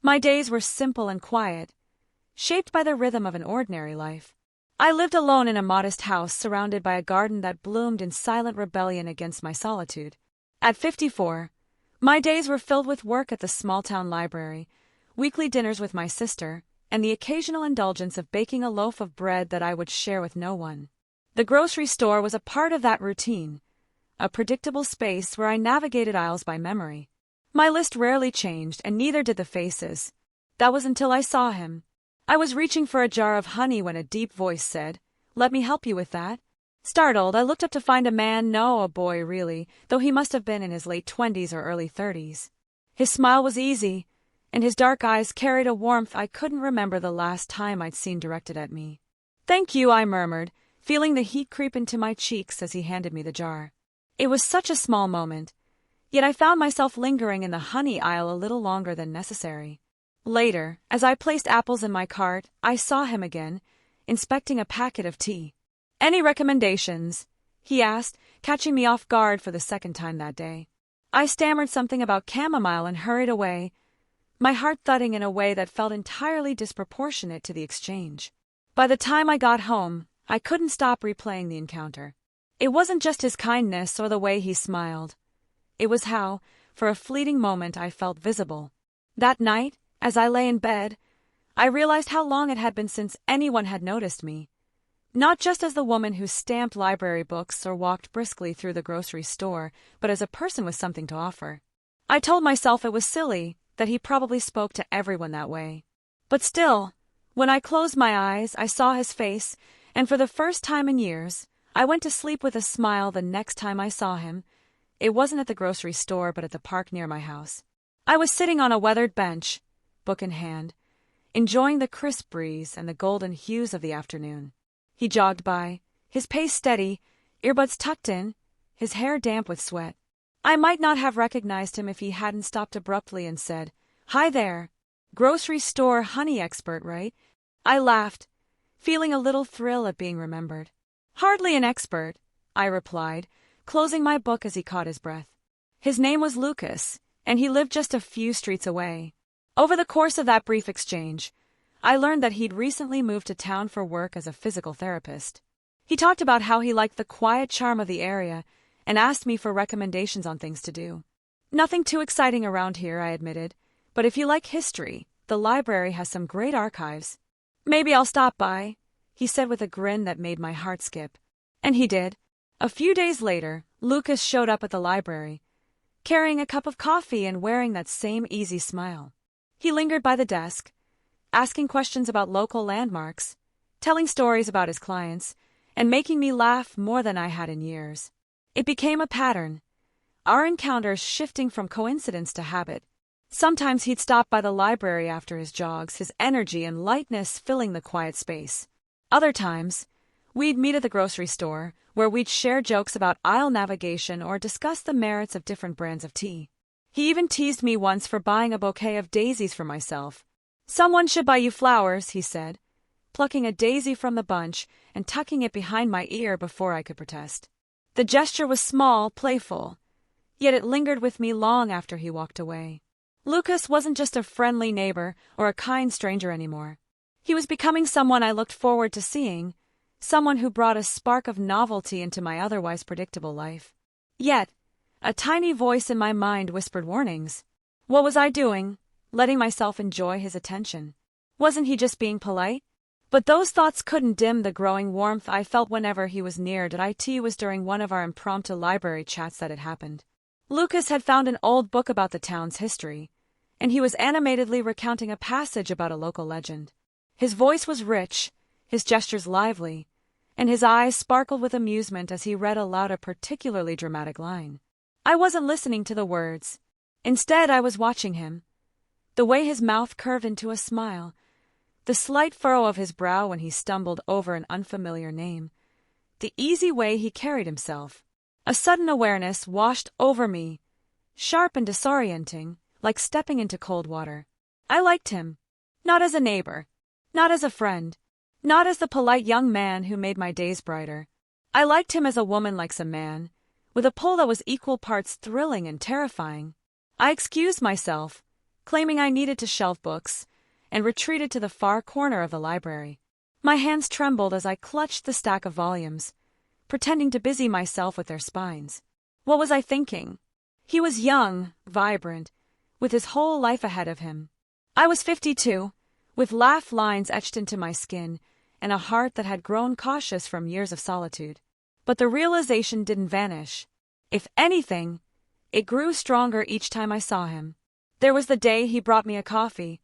My days were simple and quiet, shaped by the rhythm of an ordinary life. I lived alone in a modest house surrounded by a garden that bloomed in silent rebellion against my solitude. At 54, my days were filled with work at the small-town library, weekly dinners with my sister, and the occasional indulgence of baking a loaf of bread that I would share with no one. The grocery store was a part of that routine, a predictable space where I navigated aisles by memory. My list rarely changed, and neither did the faces. That was until I saw him. I was reaching for a jar of honey when a deep voice said, "Let me help you with that." Startled, I looked up to find a man, no, a boy really, though he must have been in his late 20s or early 30s. His smile was easy, and his dark eyes carried a warmth I couldn't remember the last time I'd seen directed at me. "Thank you," I murmured, feeling the heat creep into my cheeks as he handed me the jar. It was such a small moment, yet I found myself lingering in the honey aisle a little longer than necessary. Later, as I placed apples in my cart, I saw him again, inspecting a packet of tea. "Any recommendations?" he asked, catching me off guard for the second time that day. I stammered something about chamomile and hurried away, my heart thudding in a way that felt entirely disproportionate to the exchange. By the time I got home, I couldn't stop replaying the encounter. It wasn't just his kindness or the way he smiled. It was how, for a fleeting moment, I felt visible. That night, as I lay in bed, I realized how long it had been since anyone had noticed me. Not just as the woman who stamped library books or walked briskly through the grocery store, but as a person with something to offer. I told myself it was silly, that he probably spoke to everyone that way. But still, when I closed my eyes, I saw his face, and for the first time in years, I went to sleep with a smile the next time I saw him. It wasn't at the grocery store, but at the park near my house. I was sitting on a weathered bench, book in hand, enjoying the crisp breeze and the golden hues of the afternoon. He jogged by, his pace steady, earbuds tucked in, his hair damp with sweat. I might not have recognized him if he hadn't stopped abruptly and said, "Hi there. Grocery store honey expert, right?" I laughed, feeling a little thrill at being remembered. "Hardly an expert," I replied, closing my book as he caught his breath. His name was Lucas, and he lived just a few streets away. Over the course of that brief exchange, I learned that he'd recently moved to town for work as a physical therapist. He talked about how he liked the quiet charm of the area and asked me for recommendations on things to do. "Nothing too exciting around here," I admitted, "but if you like history, the library has some great archives." "Maybe I'll stop by," he said with a grin that made my heart skip. And he did. A few days later, Lucas showed up at the library, carrying a cup of coffee and wearing that same easy smile. He lingered by the desk, asking questions about local landmarks, telling stories about his clients, and making me laugh more than I had in years. It became a pattern, our encounters shifting from coincidence to habit. Sometimes he'd stop by the library after his jogs, his energy and lightness filling the quiet space. Other times, we'd meet at the grocery store, where we'd share jokes about aisle navigation or discuss the merits of different brands of tea. He even teased me once for buying a bouquet of daisies for myself. "Someone should buy you flowers," he said, plucking a daisy from the bunch and tucking it behind my ear before I could protest. The gesture was small, playful, yet it lingered with me long after he walked away. Lucas wasn't just a friendly neighbor or a kind stranger anymore. He was becoming someone I looked forward to seeing, someone who brought a spark of novelty into my otherwise predictable life. Yet, a tiny voice in my mind whispered warnings. What was I doing, letting myself enjoy his attention? Wasn't he just being polite? But those thoughts couldn't dim the growing warmth I felt whenever he was near. It was during one of our impromptu library chats that it happened. Lucas had found an old book about the town's history, and he was animatedly recounting a passage about a local legend. His voice was rich, his gestures lively, and his eyes sparkled with amusement as he read aloud a particularly dramatic line. I wasn't listening to the words. Instead, I was watching him. The way his mouth curved into a smile, the slight furrow of his brow when he stumbled over an unfamiliar name, the easy way he carried himself. A sudden awareness washed over me, sharp and disorienting, like stepping into cold water. I liked him. Not as a neighbor. Not as a friend. Not as the polite young man who made my days brighter. I liked him as a woman likes a man, with a pull that was equal parts thrilling and terrifying. I excused myself, claiming I needed to shelve books, and retreated to the far corner of the library. My hands trembled as I clutched the stack of volumes, pretending to busy myself with their spines. What was I thinking? He was young, vibrant, with his whole life ahead of him. I was 52, with laugh lines etched into my skin, and a heart that had grown cautious from years of solitude. But the realization didn't vanish. If anything, it grew stronger each time I saw him. There was the day he brought me a coffee,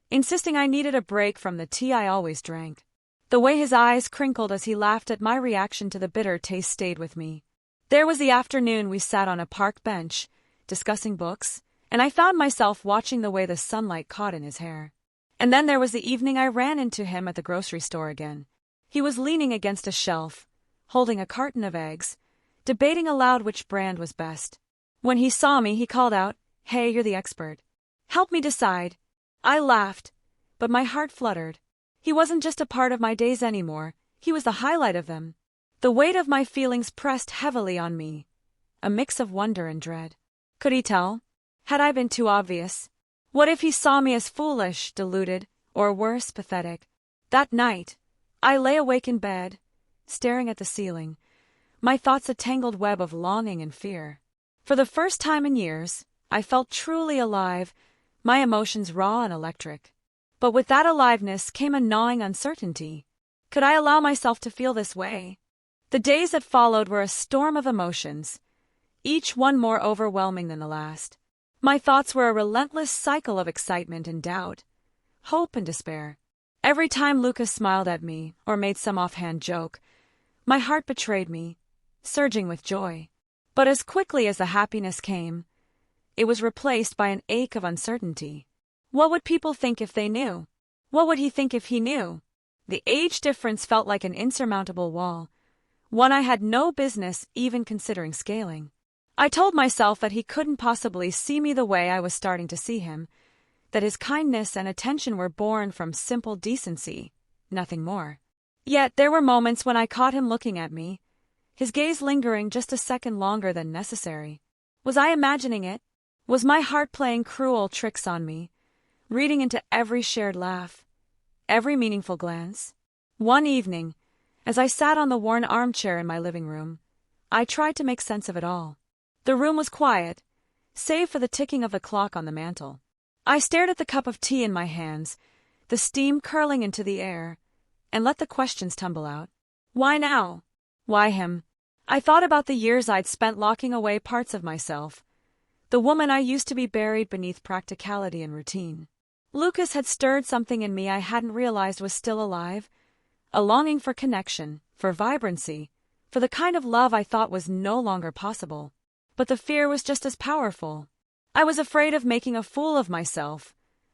insisting I needed a break from the tea I always drank. The way his eyes crinkled as he laughed at my reaction to the bitter taste stayed with me. There was the afternoon we sat on a park bench, discussing books, and I found myself watching the way the sunlight caught in his hair. And then there was the evening I ran into him at the grocery store again. He was leaning against a shelf, holding a carton of eggs, debating aloud which brand was best. When he saw me, he called out, "Hey, you're the expert. Help me decide." I laughed, but my heart fluttered. He wasn't just a part of my days anymore, he was the highlight of them. The weight of my feelings pressed heavily on me, a mix of wonder and dread. Could he tell? Had I been too obvious? What if he saw me as foolish, deluded, or worse, pathetic? That night, I lay awake in bed, staring at the ceiling, my thoughts a tangled web of longing and fear. For the first time in years, I felt truly alive, my emotions raw and electric. But with that aliveness came a gnawing uncertainty. Could I allow myself to feel this way? The days that followed were a storm of emotions, each one more overwhelming than the last. My thoughts were a relentless cycle of excitement and doubt, hope and despair. Every time Lucas smiled at me or made some offhand joke, my heart betrayed me, surging with joy. But as quickly as the happiness came, it was replaced by an ache of uncertainty. What would people think if they knew? What would he think if he knew? The age difference felt like an insurmountable wall, one I had no business even considering scaling. I told myself that he couldn't possibly see me the way I was starting to see him, that his kindness and attention were born from simple decency, nothing more. Yet there were moments when I caught him looking at me, his gaze lingering just a second longer than necessary. Was I imagining it? Was my heart playing cruel tricks on me, reading into every shared laugh, every meaningful glance? One evening, as I sat on the worn armchair in my living room, I tried to make sense of it all. The room was quiet, save for the ticking of the clock on the mantel. I stared at the cup of tea in my hands, the steam curling into the air, and let the questions tumble out. Why now? Why him? I thought about the years I'd spent locking away parts of myself, the woman I used to be buried beneath practicality and routine. Lucas had stirred something in me I hadn't realized was still alive, a longing for connection, for vibrancy, for the kind of love I thought was no longer possible. But the fear was just as powerful. I was afraid of making a fool of myself,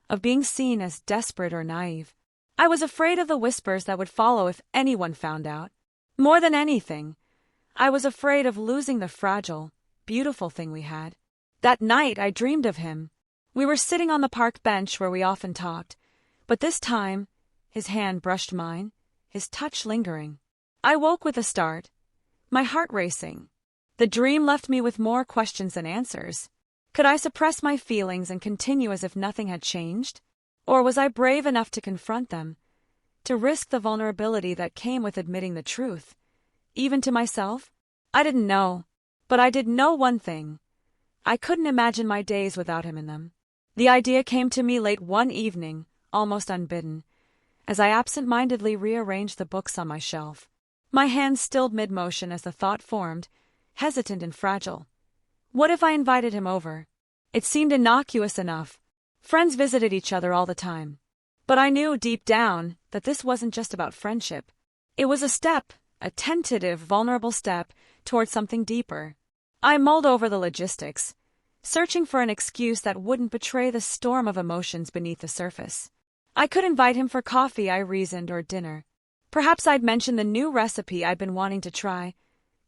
of being seen as desperate or naive. I was afraid of the whispers that would follow if anyone found out. More than anything, I was afraid of losing the fragile, beautiful thing we had. That night I dreamed of him. We were sitting on the park bench where we often talked, but this time, his hand brushed mine, his touch lingering. I woke with a start, my heart racing. The dream left me with more questions than answers. Could I suppress my feelings and continue as if nothing had changed? Or was I brave enough to confront them, to risk the vulnerability that came with admitting the truth, even to myself? I didn't know, but I did know one thing. I couldn't imagine my days without him in them. The idea came to me late one evening, almost unbidden, as I absent-mindedly rearranged the books on my shelf. My hands stilled mid-motion as the thought formed, hesitant and fragile. What if I invited him over? It seemed innocuous enough. Friends visited each other all the time. But I knew deep down that this wasn't just about friendship. It was a step, a tentative, vulnerable step, towards something deeper. I mulled over the logistics, searching for an excuse that wouldn't betray the storm of emotions beneath the surface. I could invite him for coffee, I reasoned, or dinner. Perhaps I'd mention the new recipe I'd been wanting to try,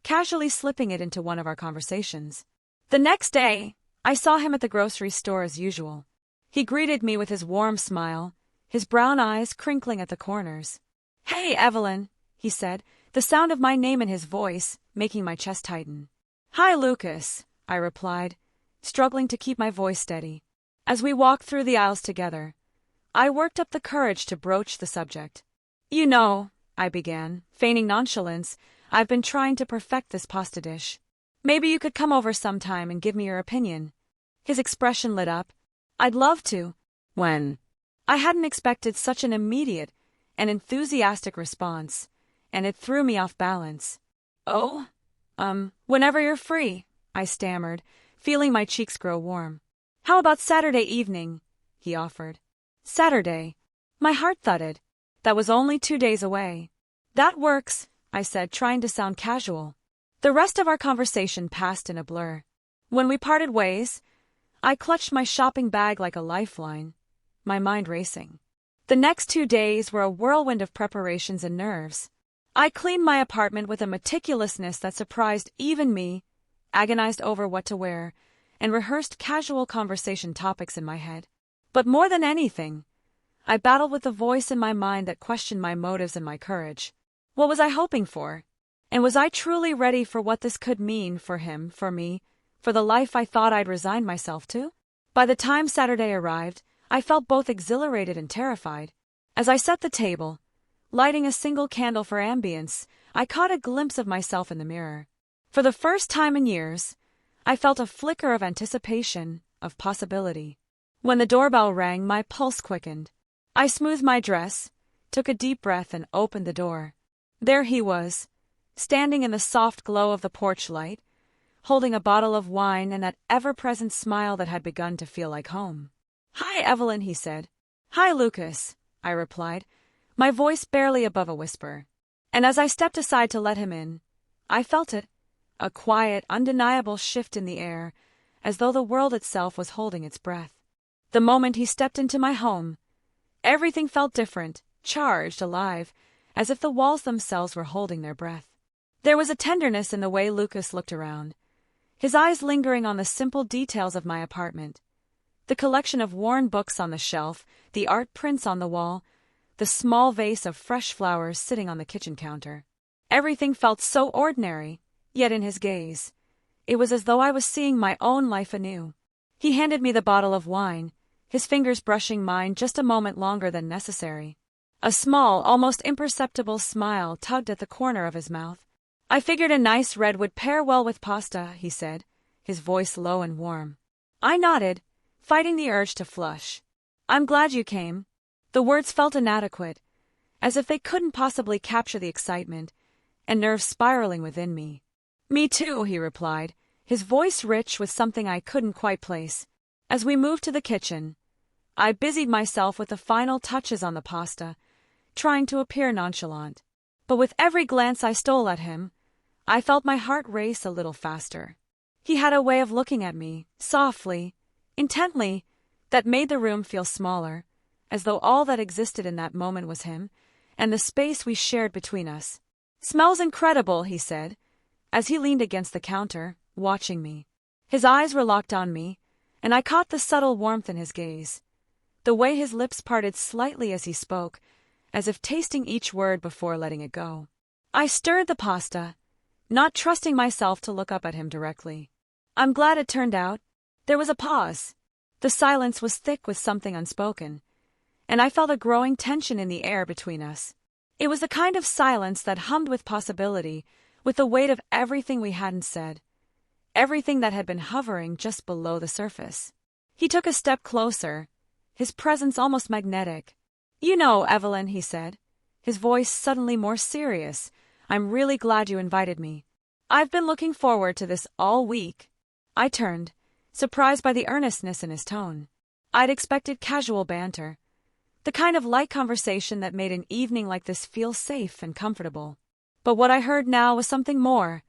casually slipping it into one of our conversations. The next day, I saw him at the grocery store as usual. He greeted me with his warm smile, his brown eyes crinkling at the corners. "Hey, Evelyn," he said, the sound of my name in his voice making my chest tighten. "Hi, Lucas," I replied, struggling to keep my voice steady. As we walked through the aisles together, I worked up the courage to broach the subject. "You know," I began, feigning nonchalance, "I've been trying to perfect this pasta dish. Maybe you could come over sometime and give me your opinion." His expression lit up. "I'd love to." When? I hadn't expected such an immediate and enthusiastic response, and it threw me off balance. "Oh? Whenever you're free," I stammered, feeling my cheeks grow warm. "How about Saturday evening?" he offered. Saturday. My heart thudded. That was only 2 days away. "That works," I said, trying to sound casual. The rest of our conversation passed in a blur. When we parted ways, I clutched my shopping bag like a lifeline, my mind racing. The next 2 days were a whirlwind of preparations and nerves. I cleaned my apartment with a meticulousness that surprised even me, agonized over what to wear, and rehearsed casual conversation topics in my head. But more than anything, I battled with the voice in my mind that questioned my motives and my courage. What was I hoping for? And was I truly ready for what this could mean for him, for me, for the life I thought I'd resigned myself to? By the time Saturday arrived, I felt both exhilarated and terrified. As I set the table, lighting a single candle for ambience, I caught a glimpse of myself in the mirror. For the first time in years, I felt a flicker of anticipation, of possibility. When the doorbell rang, my pulse quickened. I smoothed my dress, took a deep breath, and opened the door. There he was, standing in the soft glow of the porch light, holding a bottle of wine and that ever-present smile that had begun to feel like home. "Hi, Evelyn," he said. "Hi, Lucas," I replied, my voice barely above a whisper. And as I stepped aside to let him in, I felt it, a quiet, undeniable shift in the air, as though the world itself was holding its breath. The moment he stepped into my home, everything felt different, charged, alive, as if the walls themselves were holding their breath. There was a tenderness in the way Lucas looked around, his eyes lingering on the simple details of my apartment. The collection of worn books on the shelf, the art prints on the wall, the small vase of fresh flowers sitting on the kitchen counter. Everything felt so ordinary, yet in his gaze, it was as though I was seeing my own life anew. He handed me the bottle of wine, his fingers brushing mine just a moment longer than necessary. A small, almost imperceptible smile tugged at the corner of his mouth. "I figured a nice red would pair well with pasta," he said, his voice low and warm. I nodded, fighting the urge to flush. "I'm glad you came." The words felt inadequate, as if they couldn't possibly capture the excitement and nerves spiraling within me. "Me too," he replied, his voice rich with something I couldn't quite place. As we moved to the kitchen, I busied myself with the final touches on the pasta, trying to appear nonchalant. But with every glance I stole at him, I felt my heart race a little faster. He had a way of looking at me, softly, intently, that made the room feel smaller, as though all that existed in that moment was him, and the space we shared between us. "Smells incredible," he said, as he leaned against the counter, watching me. His eyes were locked on me, and I caught the subtle warmth in his gaze, the way his lips parted slightly as he spoke, as if tasting each word before letting it go. I stirred the pasta, not trusting myself to look up at him directly. "I'm glad it turned out." There was a pause. The silence was thick with something unspoken, and I felt a growing tension in the air between us. It was the kind of silence that hummed with possibility, with the weight of everything we hadn't said, everything that had been hovering just below the surface. He took a step closer, his presence almost magnetic. "You know, Evelyn," he said, his voice suddenly more serious, "I'm really glad you invited me. I've been looking forward to this all week." I turned, surprised by the earnestness in his tone. I'd expected casual banter, the kind of light conversation that made an evening like this feel safe and comfortable. But what I heard now was something more,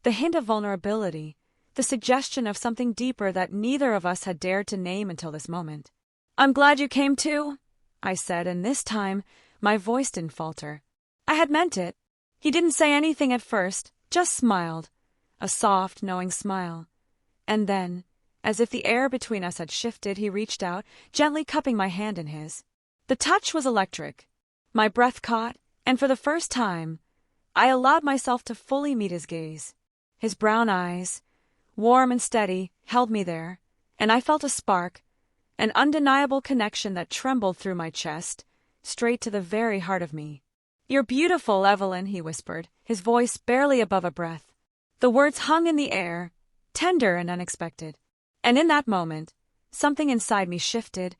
the hint of vulnerability, the suggestion of something deeper that neither of us had dared to name until this moment. "I'm glad you came too," I said, and this time my voice didn't falter. I had meant it. He didn't say anything at first, just smiled, a soft, knowing smile. And then, as if the air between us had shifted, he reached out, gently cupping my hand in his. The touch was electric. My breath caught, and for the first time, I allowed myself to fully meet his gaze. His brown eyes, warm and steady, held me there, and I felt a spark, An undeniable connection that trembled through my chest, straight to the very heart of me. "You're beautiful, Evelyn," he whispered, his voice barely above a breath. The words hung in the air, tender and unexpected. And in that moment, something inside me shifted,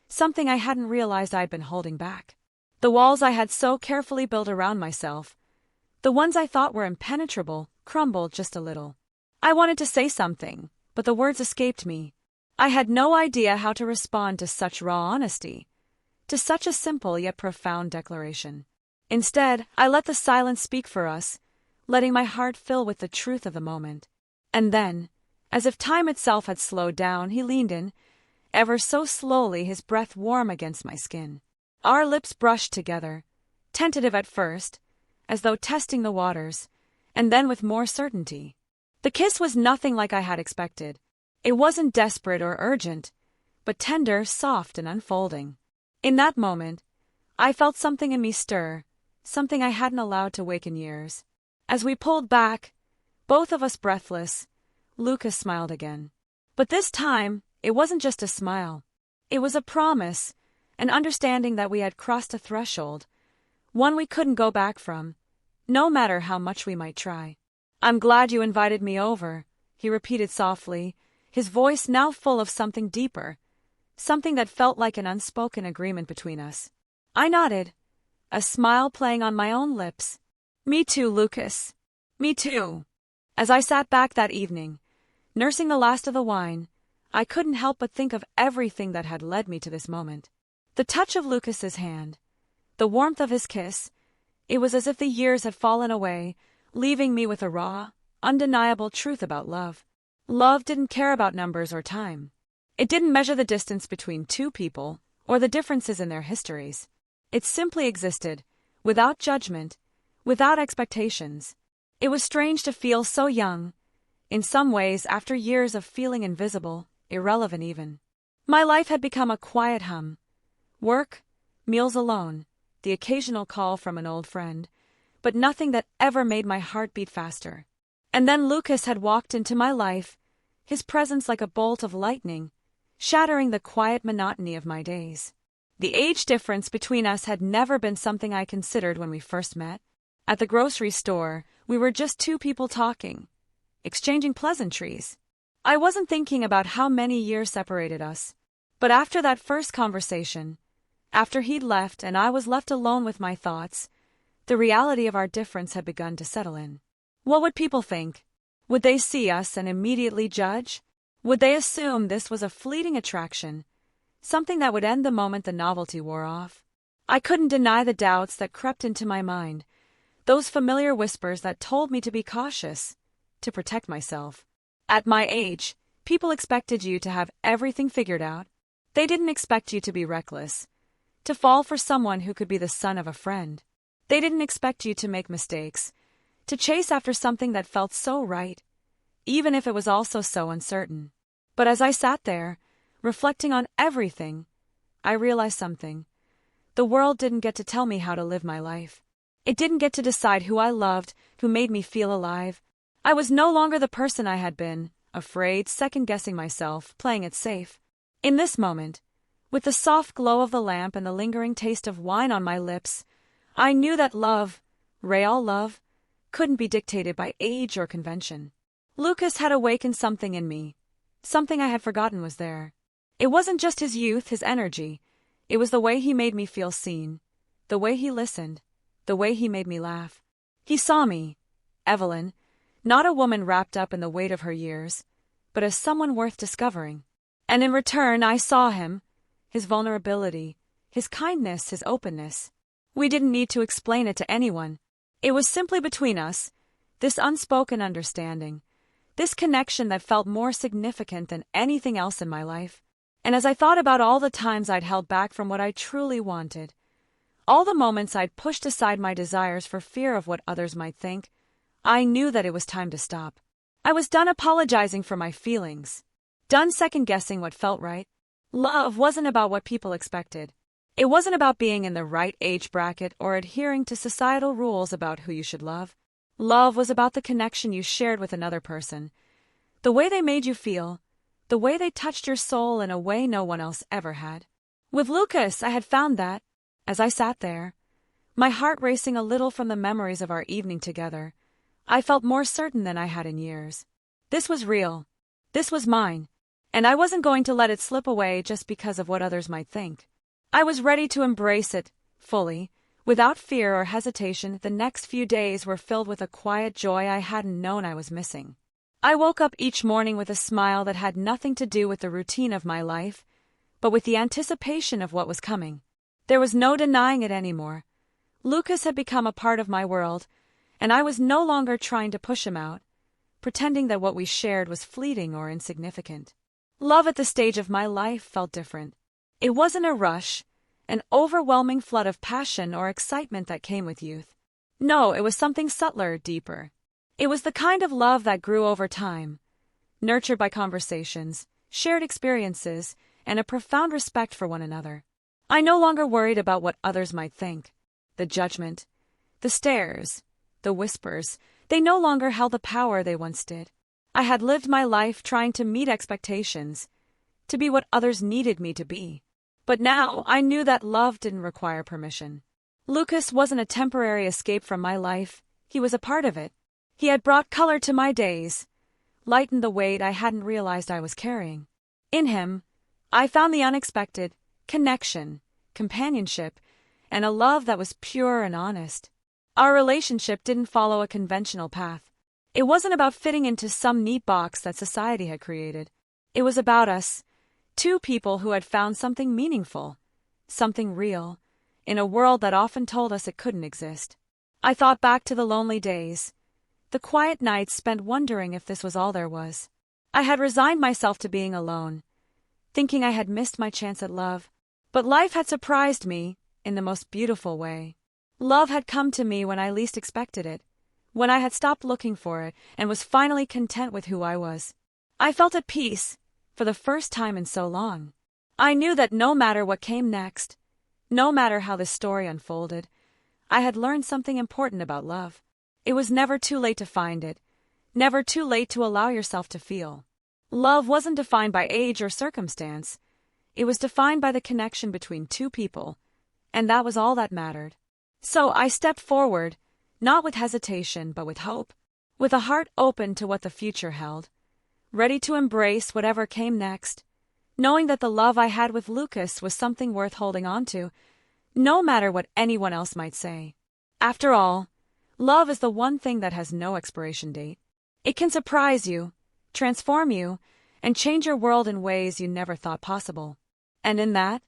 something I hadn't realized I'd been holding back. The walls I had so carefully built around myself, the ones I thought were impenetrable, crumbled just a little. I wanted to say something, but the words escaped me. I had no idea how to respond to such raw honesty, to such a simple yet profound declaration. Instead, I let the silence speak for us, letting my heart fill with the truth of the moment. And then, as if time itself had slowed down, he leaned in, ever so slowly, his breath warm against my skin. Our lips brushed together, tentative at first, as though testing the waters, and then with more certainty. The kiss was nothing like I had expected. It wasn't desperate or urgent, but tender, soft, and unfolding. In that moment, I felt something in me stir, something I hadn't allowed to wake in years. As we pulled back, both of us breathless, Lucas smiled again. But this time, it wasn't just a smile. It was a promise, an understanding that we had crossed a threshold, one we couldn't go back from, no matter how much we might try. "I'm glad you invited me over," he repeated softly, his voice now full of something deeper, something that felt like an unspoken agreement between us. I nodded, a smile playing on my own lips. "Me too, Lucas. Me too." As I sat back that evening, nursing the last of the wine, I couldn't help but think of everything that had led me to this moment. The touch of Lucas's hand, the warmth of his kiss, it was as if the years had fallen away, leaving me with a raw, undeniable truth about love. Love didn't care about numbers or time. It didn't measure the distance between two people or the differences in their histories. It simply existed, without judgment, without expectations. It was strange to feel so young, in some ways after years of feeling invisible, irrelevant even. My life had become a quiet hum. Work, meals alone, the occasional call from an old friend, but nothing that ever made my heart beat faster. And then Lucas had walked into my life, his presence like a bolt of lightning, shattering the quiet monotony of my days. The age difference between us had never been something I considered when we first met. At the grocery store, we were just two people talking, exchanging pleasantries. I wasn't thinking about how many years separated us. But after that first conversation, after he'd left and I was left alone with my thoughts, the reality of our difference had begun to settle in. What would people think? Would they see us and immediately judge? Would they assume this was a fleeting attraction, something that would end the moment the novelty wore off? I couldn't deny the doubts that crept into my mind, those familiar whispers that told me to be cautious, to protect myself. At my age, people expected you to have everything figured out. They didn't expect you to be reckless, to fall for someone who could be the son of a friend. They didn't expect you to make mistakes, to chase after something that felt so right, even if it was also so uncertain. But as I sat there, reflecting on everything, I realized something. The world didn't get to tell me how to live my life. It didn't get to decide who I loved, who made me feel alive. I was no longer the person I had been, afraid, second-guessing myself, playing it safe. In this moment, with the soft glow of the lamp and the lingering taste of wine on my lips, I knew that love, real love, couldn't be dictated by age or convention. Lucas had awakened something in me, something I had forgotten was there. It wasn't just his youth, his energy. It was the way he made me feel seen, the way he listened, the way he made me laugh. He saw me, Evelyn, not a woman wrapped up in the weight of her years, but as someone worth discovering. And in return, I saw him, his vulnerability, his kindness, his openness. We didn't need to explain it to anyone. It was simply between us, this unspoken understanding, this connection that felt more significant than anything else in my life. And as I thought about all the times I'd held back from what I truly wanted, all the moments I'd pushed aside my desires for fear of what others might think, I knew that it was time to stop. I was done apologizing for my feelings, done second-guessing what felt right. Love wasn't about what people expected. It wasn't about being in the right age bracket or adhering to societal rules about who you should love. Love was about the connection you shared with another person, the way they made you feel, the way they touched your soul in a way no one else ever had. With Lucas, I had found that, as I sat there, my heart racing a little from the memories of our evening together, I felt more certain than I had in years. This was real. This was mine. And I wasn't going to let it slip away just because of what others might think. I was ready to embrace it, fully, without fear or hesitation. The next few days were filled with a quiet joy I hadn't known I was missing. I woke up each morning with a smile that had nothing to do with the routine of my life, but with the anticipation of what was coming. There was no denying it anymore. Lucas had become a part of my world, and I was no longer trying to push him out, pretending that what we shared was fleeting or insignificant. Love at this stage of my life felt different. It wasn't a rush, an overwhelming flood of passion or excitement that came with youth. No, it was something subtler, deeper. It was the kind of love that grew over time, nurtured by conversations, shared experiences, and a profound respect for one another. I no longer worried about what others might think. The judgment, the stares, the whispers, they no longer held the power they once did. I had lived my life trying to meet expectations, to be what others needed me to be. But now I knew that love didn't require permission. Lucas wasn't a temporary escape from my life, he was a part of it. He had brought color to my days, lightened the weight I hadn't realized I was carrying. In him, I found the unexpected, connection, companionship, and a love that was pure and honest. Our relationship didn't follow a conventional path. It wasn't about fitting into some neat box that society had created. It was about us, two people who had found something meaningful, something real, in a world that often told us it couldn't exist. I thought back to the lonely days, the quiet nights spent wondering if this was all there was. I had resigned myself to being alone, thinking I had missed my chance at love. But life had surprised me in the most beautiful way. Love had come to me when I least expected it, when I had stopped looking for it and was finally content with who I was. I felt at peace, for the first time in so long. I knew that no matter what came next, no matter how this story unfolded, I had learned something important about love. It was never too late to find it, never too late to allow yourself to feel. Love wasn't defined by age or circumstance. It was defined by the connection between two people, and that was all that mattered. So I stepped forward, not with hesitation but with hope, with a heart open to what the future held, ready to embrace whatever came next, knowing that the love I had with Lucas was something worth holding on to, no matter what anyone else might say. After all, love is the one thing that has no expiration date. It can surprise you, transform you, and change your world in ways you never thought possible. And in that,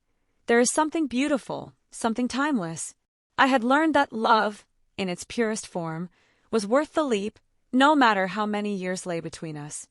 there is something beautiful, something timeless. I had learned that love, in its purest form, was worth the leap, no matter how many years lay between us.